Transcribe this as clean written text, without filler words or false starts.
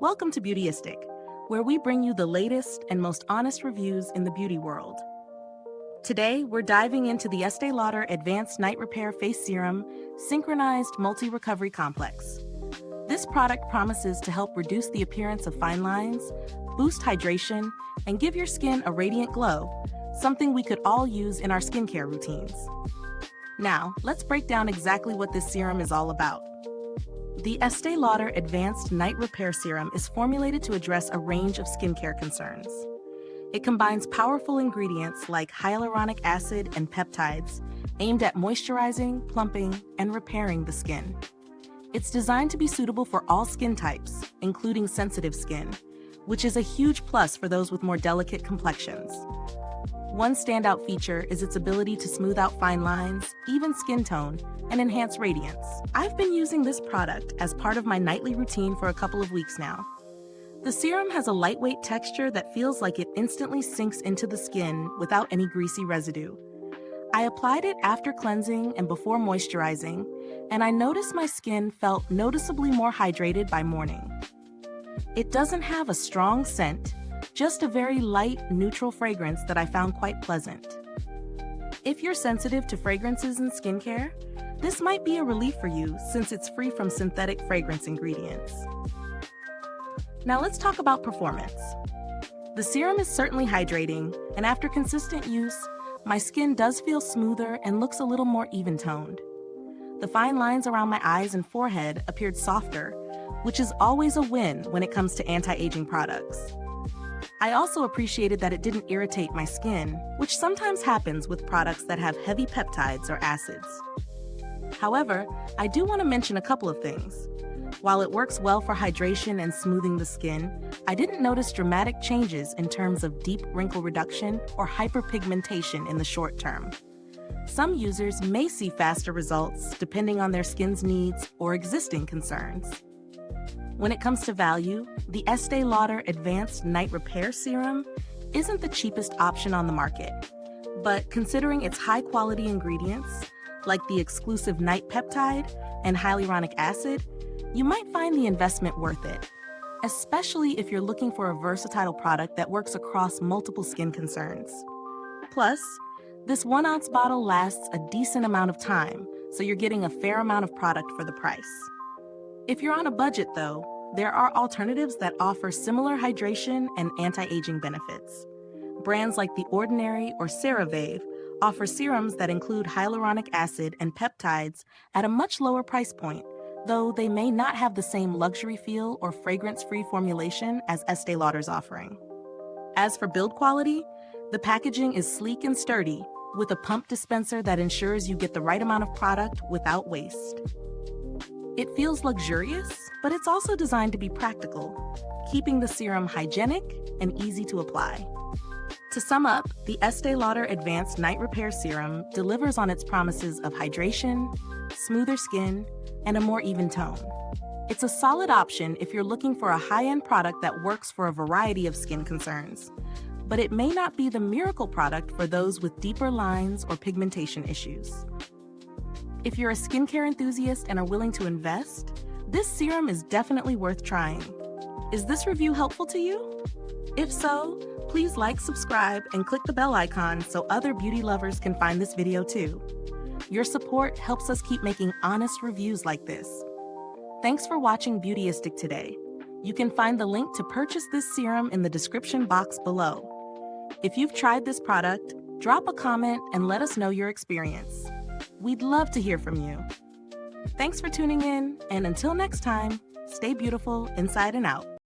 Welcome to Beautyistic, where we bring you the latest and most honest reviews in the beauty world. Today, we're diving into the Estée Lauder Advanced Night Repair Face Serum Synchronized Multi-Recovery Complex. This product promises to help reduce the appearance of fine lines, boost hydration, and give your skin a radiant glow, something we could all use in our skincare routines. Now, let's break down exactly what this serum is all about. The Estée Lauder Advanced Night Repair Serum is formulated to address a range of skincare concerns. It combines powerful ingredients like hyaluronic acid and peptides, aimed at moisturizing, plumping, and repairing the skin. It's designed to be suitable for all skin types, including sensitive skin, which is a huge plus for those with more delicate complexions. One standout feature is its ability to smooth out fine lines, even skin tone, and enhance radiance. I've been using this product as part of my nightly routine for a couple of weeks now. The serum has a lightweight texture that feels like it instantly sinks into the skin without any greasy residue. I applied it after cleansing and before moisturizing, and I noticed my skin felt noticeably more hydrated by morning. It doesn't have a strong scent, just a very light, neutral fragrance that I found quite pleasant. If you're sensitive to fragrances in skincare, this might be a relief for you since it's free from synthetic fragrance ingredients. Now let's talk about performance. The serum is certainly hydrating, and after consistent use, my skin does feel smoother and looks a little more even-toned. The fine lines around my eyes and forehead appeared softer, which is always a win when it comes to anti-aging products. I also appreciated that it didn't irritate my skin, which sometimes happens with products that have heavy peptides or acids. However, I do want to mention a couple of things. While it works well for hydration and smoothing the skin, I didn't notice dramatic changes in terms of deep wrinkle reduction or hyperpigmentation in the short term. Some users may see faster results depending on their skin's needs or existing concerns. When it comes to value, the Estée Lauder Advanced Night Repair Serum isn't the cheapest option on the market, but considering its high-quality ingredients, like the exclusive night peptide and hyaluronic acid, you might find the investment worth it, especially if you're looking for a versatile product that works across multiple skin concerns. Plus, this 1-ounce bottle lasts a decent amount of time, so you're getting a fair amount of product for the price. If you're on a budget, though, there are alternatives that offer similar hydration and anti-aging benefits. Brands like The Ordinary or CeraVe offer serums that include hyaluronic acid and peptides at a much lower price point, though they may not have the same luxury feel or fragrance-free formulation as Estée Lauder's offering. As for build quality, the packaging is sleek and sturdy, with a pump dispenser that ensures you get the right amount of product without waste. It feels luxurious, but it's also designed to be practical, keeping the serum hygienic and easy to apply. To sum up, the Estée Lauder Advanced Night Repair Serum delivers on its promises of hydration, smoother skin, and a more even tone. It's a solid option if you're looking for a high-end product that works for a variety of skin concerns, but it may not be the miracle product for those with deeper lines or pigmentation issues. If you're a skincare enthusiast and are willing to invest, this serum is definitely worth trying. Is this review helpful to you? If so, please like, subscribe, and click the bell icon so other beauty lovers can find this video too. Your support helps us keep making honest reviews like this. Thanks for watching Beautyistic today. You can find the link to purchase this serum in the description box below. If you've tried this product, drop a comment and let us know your experience. We'd love to hear from you. Thanks for tuning in, and until next time, stay beautiful inside and out.